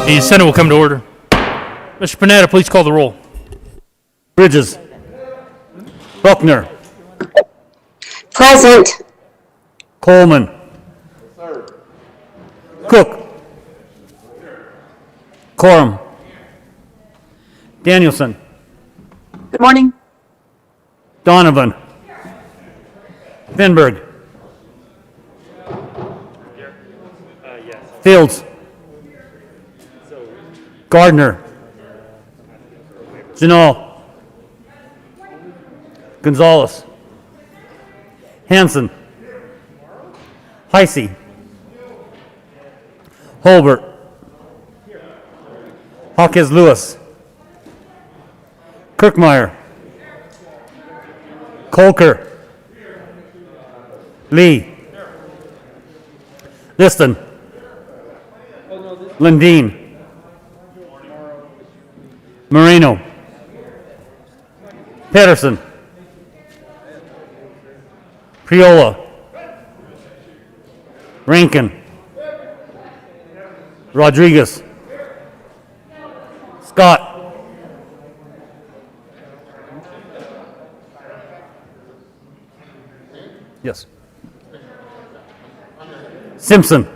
The Senate will come to order. Mr. Panetta, please call the roll. Bridges. Buckner. Present. Coleman. Cook. Coram. Danielson. Good morning. Donovan. Finberg. Fields. Gardner. Janal. Gonzalez. Hanson. Heisey. Holbert. Hawkins Lewis. Kirkmeyer. Colker. Lee. Liston. Lundeen. Moreno. Pedersen. Priola. Rankin. Rodriguez. Scott. Yes. Simpson.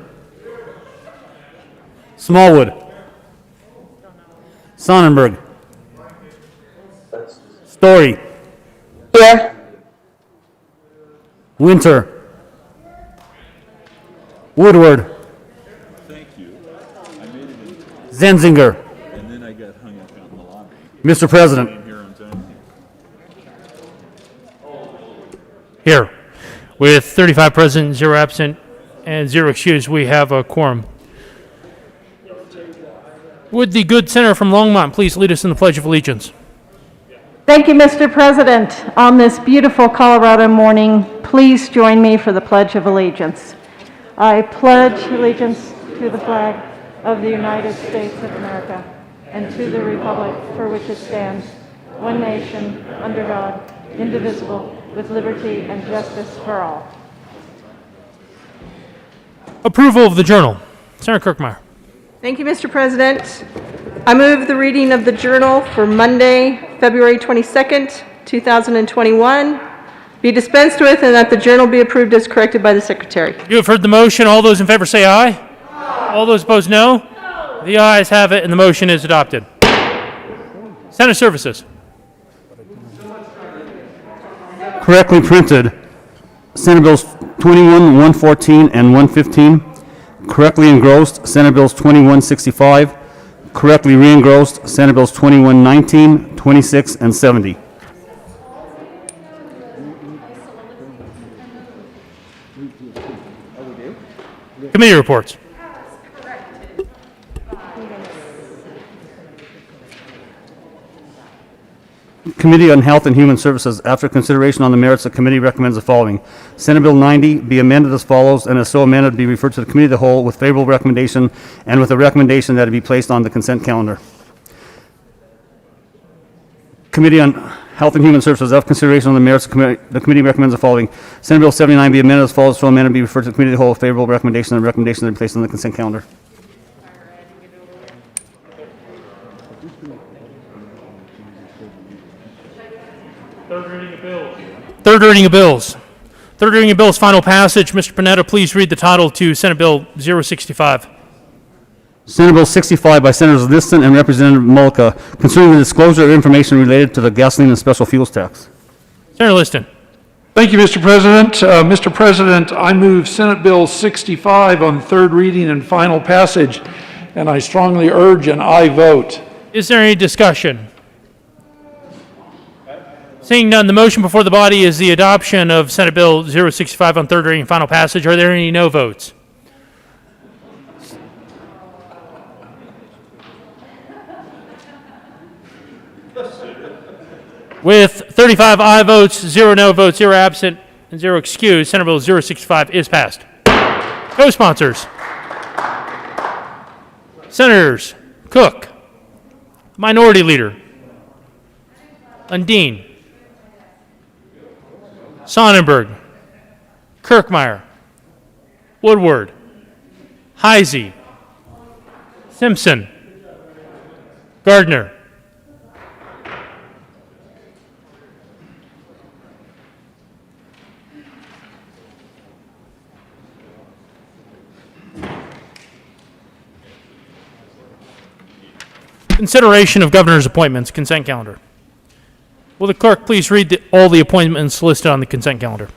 Smallwood. Sonnenberg. Story. Here. Winter. Woodward. Thank you. I made it in, Zenzinger. and then I got hung up out in the lobby. Mr. President. In here on time. Here. With 35 present, 0 absent, and 0 excused, we have a quorum. Would the good senator from Longmont please lead us in the Pledge of Allegiance? Thank you, Mr. President. On this beautiful Colorado morning, please join me for the Pledge of Allegiance. I pledge allegiance to the flag of the United States of America and to the republic for which it stands, one nation, under God, indivisible, with liberty and justice for all. Approval of the journal. Senator Kirkmeyer. Thank you, Mr. President. I move the reading of the journal for Monday, February 22nd, 2021 be dispensed with and that the journal be approved as corrected by the Secretary. You have heard the motion. All those in favor say aye. All those opposed, no. The ayes have it, and the motion is adopted. Senate Services. Correctly printed, Senate Bills 21, 114, and 115. Correctly engrossed, Senate Bills 2165. Correctly re-engrossed, Senate Bills 2119, 26, and 70. Committee reports. Committee on Health and Human Services, after consideration on the merits, the committee recommends the following. Senate Bill 90 be amended as follows, and as so amended, be referred to the committee of the whole with favorable recommendation and with a recommendation that it be placed on the consent calendar. Committee on Health and Human Services, after consideration on the merits, the committee recommends the following. Senate Bill 79 be amended as follows, so amended, be referred to the committee of the whole with favorable recommendation and a recommendation that it be placed on the consent calendar. Third reading of bills. Third reading of bills. Third reading of bills, final passage. Mr. Panetta, please read the title to Senate Bill 065. Senate Bill 65 by Senators Liston and Representative Mullica concerning the disclosure of information related to the gasoline and special fuels tax. Senator Liston. Thank you, Mr. President. Mr. President, I move Senate Bill 65 on third reading and final passage, and I strongly urge an aye vote. Is there any discussion? Seeing none, the motion before the body is the adoption of Senate Bill 065 on third reading and final passage. Are there any no votes? With 35 aye votes, 0 no votes, 0 absent, and 0 excused, Senate Bill 065 is passed. Co-sponsors. Senators Cook, Minority Leader Lundeen, Sonnenberg, Kirkmeyer, Woodward, Heisey, Simpson, Gardner. Consideration of governor's appointments, consent calendar. Will the clerk please read all the appointments listed on the consent calendar?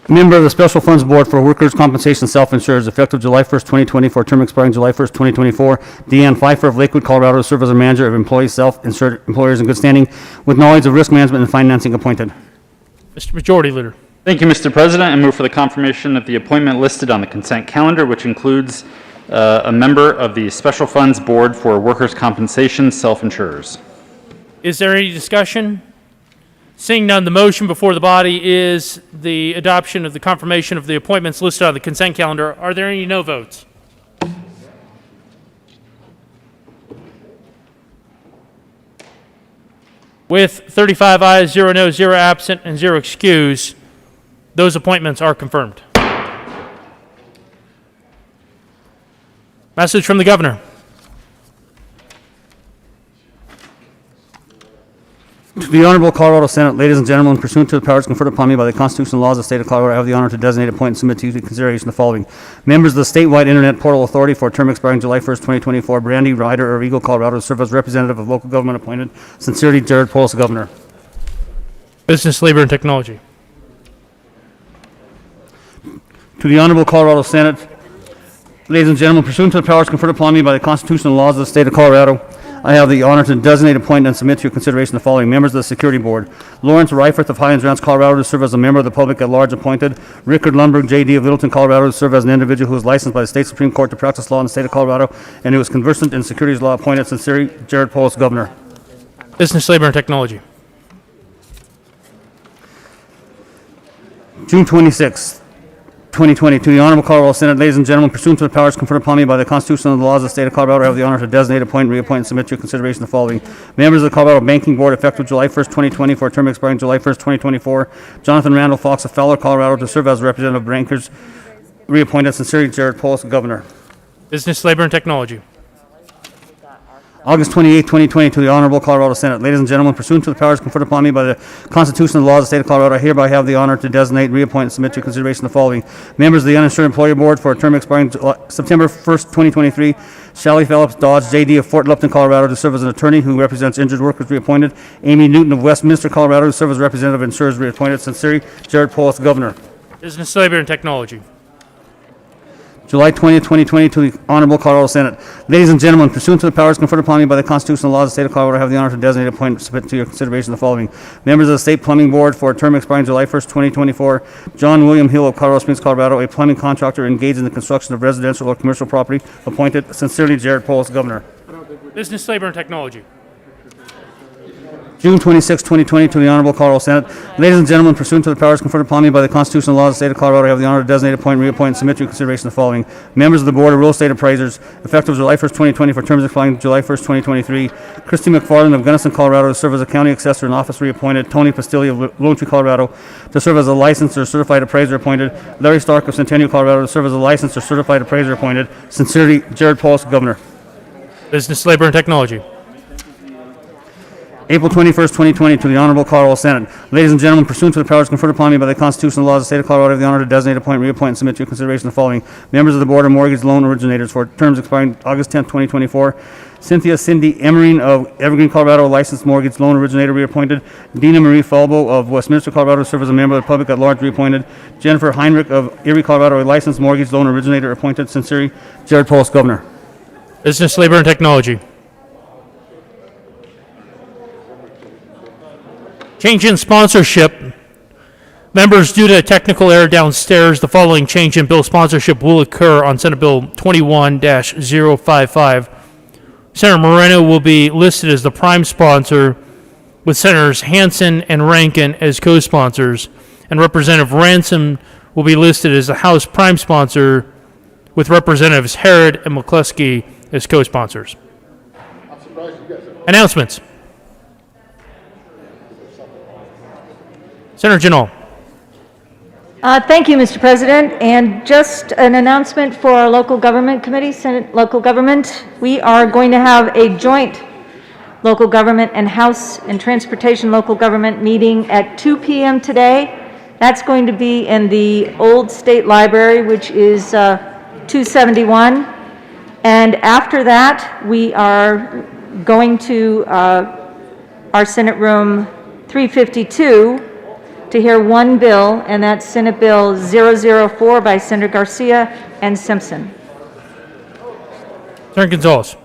Member of the Special Funds Board for Workers' Compensation Self-Insured, effective July 1st, 2024, term expiring July 1st, 2024. Deanne Pfeiffer of Lakewood, Colorado, to serve as a manager of employee self-insured employers in good standing with knowledge of risk management and financing, appointed. Mr. Majority Leader. Thank you, Mr. President. I move for the confirmation of the appointment listed on the consent calendar, which includes a member of the Special Funds Board for Workers' Compensation Self-Insurers. Is there any discussion? Seeing none, the motion before the body is the adoption of the confirmation of the appointments listed on the consent calendar. Are there any no votes? With 35 ayes, 0 noes, 0 absent, and 0 excused, those appointments are confirmed. Message from the governor. To the Honorable Colorado Senate, ladies and gentlemen, pursuant to the powers conferred upon me by the Constitution and laws of the state of Colorado, I have the honor to designate, appoint, and submit to you the consideration the following. Members of the statewide Internet Portal Authority for a term expiring July 1st, 2024, Brandy Ryder of Eagle, Colorado, to serve as representative of local government appointed. Sincerely, Jared Polis, Governor. Business, Labor, and Technology. To the Honorable Colorado Senate, ladies and gentlemen, pursuant to the powers conferred upon me by the Constitution and laws of the state of Colorado, I have the honor to designate, appoint, and submit to your consideration the following members of the Security Board. Lawrence Reifert of Highlands Ranch, Colorado, to serve as a member of the public at large appointed. Rickard Lundberg, J.D. of Littleton, Colorado, to serve as an individual who is licensed by the State Supreme Court to practice law in the state of Colorado and who is conversant in securities law, appointed. Sincerely, Jared Polis, Governor. Business, Labor, and Technology. June 26th, 2020, to the Honorable Colorado Senate, ladies and gentlemen, pursuant to the powers conferred upon me by the Constitution and the laws of the state of Colorado, I have the honor to designate, appoint, reappoint, and submit to your consideration the following. Members of the Colorado Banking Board, effective July 1st, 2020, for a term expiring July 1st, 2024. Jonathan Randall Fox of Fowler, Colorado, to serve as representative of bankers, reappointed. Sincerely, Jared Polis, Governor. Business, Labor, and Technology. August 28, 2020, to the Honorable Colorado Senate. Ladies and gentlemen, pursuant to the powers conferred upon me by the Constitution and the laws of the state of Colorado, I hereby have the honor to designate, reappoint, and submit to your consideration the following. Members of the Uninsured Employer Board for a term expiring September 1st, 2023. Shally Phillips Dodge, J.D. of Fort Lupton, Colorado, to serve as an attorney who represents injured workers, reappointed. Amy Newton of Westminster, Colorado, to serve as representative of insurers, reappointed. Sincerely, Jared Polis, Governor. Business, Labor, and Technology. July 20th, 2020, to the Honorable Colorado Senate. Ladies and gentlemen, pursuant to the powers conferred upon me by the Constitution and laws of the state of Colorado, I have the honor to designate, appoint, and submit to your consideration the following. Members of the State Plumbing Board for a term expiring July 1st, 2024. John William Hill of Colorado Springs, Colorado, a plumbing contractor engaged in the construction of residential or commercial property, appointed. Sincerely, Jared Polis, Governor. Business, Labor, and Technology. June 26, 2020, to the Honorable Colorado Senate. Ladies and gentlemen, pursuant to the powers conferred upon me by the Constitution and laws of the state of Colorado, I have the honor to designate, appoint, reappoint, and submit to your consideration the following. Members of the Board of Real Estate Appraisers, effective July 1st, 2020, for terms expiring July 1st, 2023. Christy McFarland of Gunnison, Colorado, to serve as a county assessor in office, reappointed. Tony Pastilli of Lone Tree, Colorado, to serve as a licensed or certified appraiser, appointed. Larry Stark of Centennial, Colorado, to serve as a licensed or certified appraiser, appointed. Sincerely, Jared Polis, Governor. Business, Labor, and Technology. April 21st, 2020, to the Honorable Colorado Senate. Ladies and gentlemen, pursuant to the powers conferred upon me by the Constitution and laws of the state of Colorado, I have the honor to designate, appoint, reappoint, and submit to your consideration the following. Members of the Board of Mortgage Loan Originators for terms expiring August 10th, 2024. Cynthia Cindy Emmering of Evergreen, Colorado, licensed mortgage loan originator, reappointed. Dina Marie Falbo of Westminster, Colorado, to serve as a member of the public at large, reappointed. Jennifer Heinrich of Erie, Colorado, a licensed mortgage loan originator, appointed. Sincerely, Jared Polis, Governor. Business, Labor, and Technology. Change in sponsorship. Members, due to a technical error downstairs, the following change in bill sponsorship will occur on Senate Bill 21-055. Senator Moreno will be listed as the prime sponsor, with Senators Hansen and Rankin as co-sponsors, and Representative Ransom will be listed as the House prime sponsor, with Representatives Herod and McCluskey as co-sponsors. Announcements. Senator Janal. Thank you, Mr. President. And just an announcement for our local government committee, Senate Local Government. We are going to have a joint local government and House and Transportation local government meeting at 2 p.m. today. That's going to be in the old State Library, which is 271. And after that, we are going to our Senate Room 352 to hear one bill, and that's Senate Bill 004 by Senator Garcia and Simpson. Senator Gonzalez.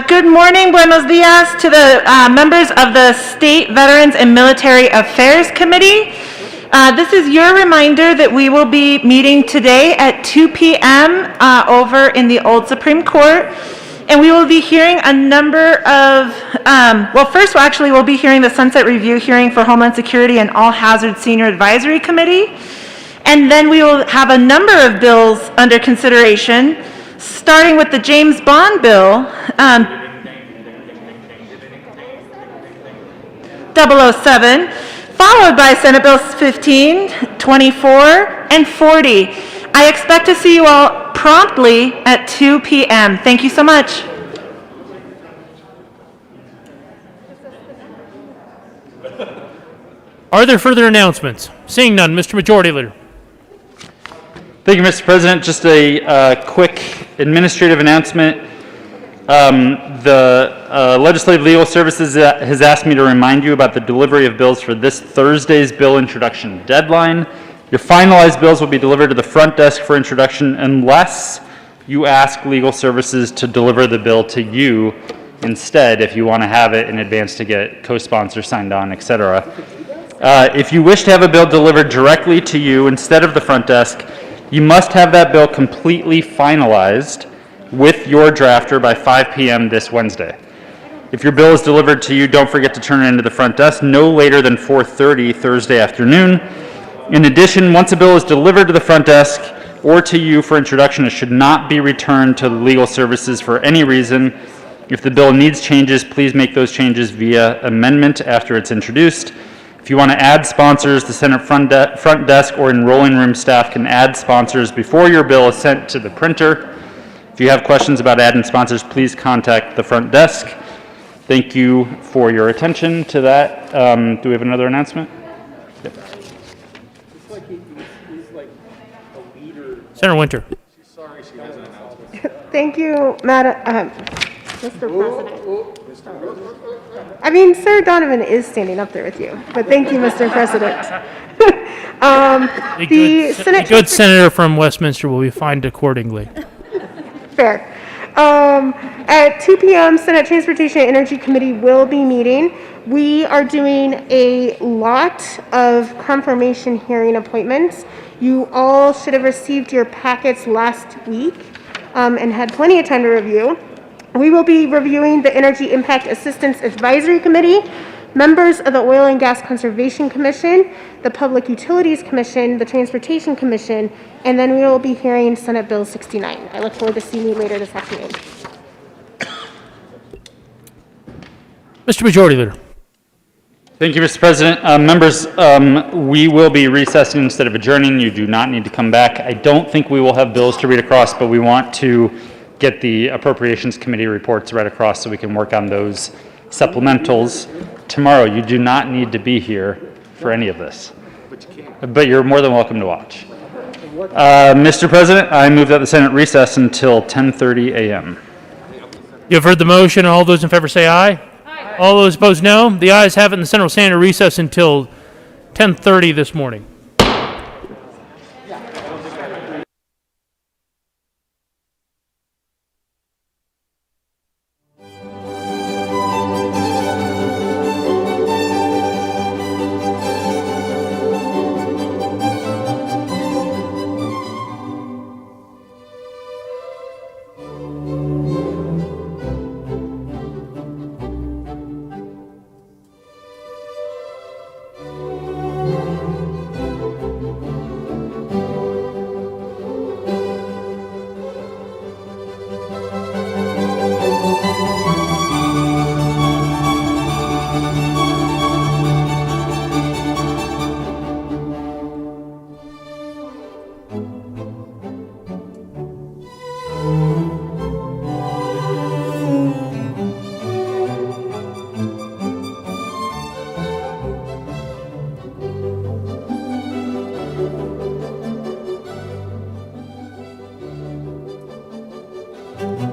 Good morning, buenos dias to the members of the State Veterans and Military Affairs Committee. This is your reminder that we will be meeting today at 2 p.m. Over in the old Supreme Court. And we will be hearing a number of, we'll be hearing the Sunset Review hearing for Homeland Security and All Hazard Senior Advisory Committee. And then we will have a number of bills under consideration, starting with the James Bond bill, 007, followed by Senate Bills 15, 24, and 40. I expect to see you all promptly at 2 p.m. Thank you so much. Are there further announcements? Seeing none, Mr. Majority Leader. Thank you, Mr. President. Just a quick administrative announcement. The Legislative Legal Services has asked me to remind you about the delivery of bills for this Thursday's bill introduction deadline. Your finalized bills will be delivered to the front desk for introduction unless you ask Legal Services to deliver the bill to you instead if you want to have it in advance to get co-sponsors signed on, etc. If you wish to have a bill delivered directly to you instead of the front desk, you must have that bill completely finalized with your drafter by 5 p.m. this Wednesday. If your bill is delivered to you, don't forget to turn it into the front desk no later than 4:30 Thursday afternoon. In addition, once a bill is delivered to the front desk or to you for introduction, it should not be returned to Legal Services for any reason. If the bill needs changes, please make those changes via amendment after it's introduced. If you want to add sponsors, the Senate front desk or enrolling room staff can add sponsors before your bill is sent to the printer. If you have questions about adding sponsors, please contact the front desk. Thank you for your attention to that. Do we have another announcement? Yep. Senator Winter. Thank you, Madam, Mr. President. I mean, Sir Donovan is standing up there with you, but thank you, Mr. President. A good senator from Westminster will be fined accordingly. Fair. At 2 p.m., Senate Transportation and Energy Committee will be meeting. We are doing a lot of confirmation hearing appointments. You all should have received your packets last week and had plenty of time to review. We will be reviewing the Energy Impact Assistance Advisory Committee, members of the Oil and Gas Conservation Commission, the Public Utilities Commission, the Transportation Commission, and then we will be hearing Senate Bill 69. I look forward to seeing you later this afternoon. Mr. Majority Leader. Thank you, Mr. President. Members, we will be recessing instead of adjourning. You do not need to come back. I don't think we will have bills to read across, but we want to get the Appropriations Committee reports read across so we can work on those supplementals tomorrow. You do not need to be here for any of this, but you're more than welcome to watch. Mr. President, I move that the Senate recess until 10:30 a.m. You have heard the motion. All those in favor say aye. Aye. All those opposed, no. The ayes have it, and the Senate will stand at recess until 10:30 this morning. you.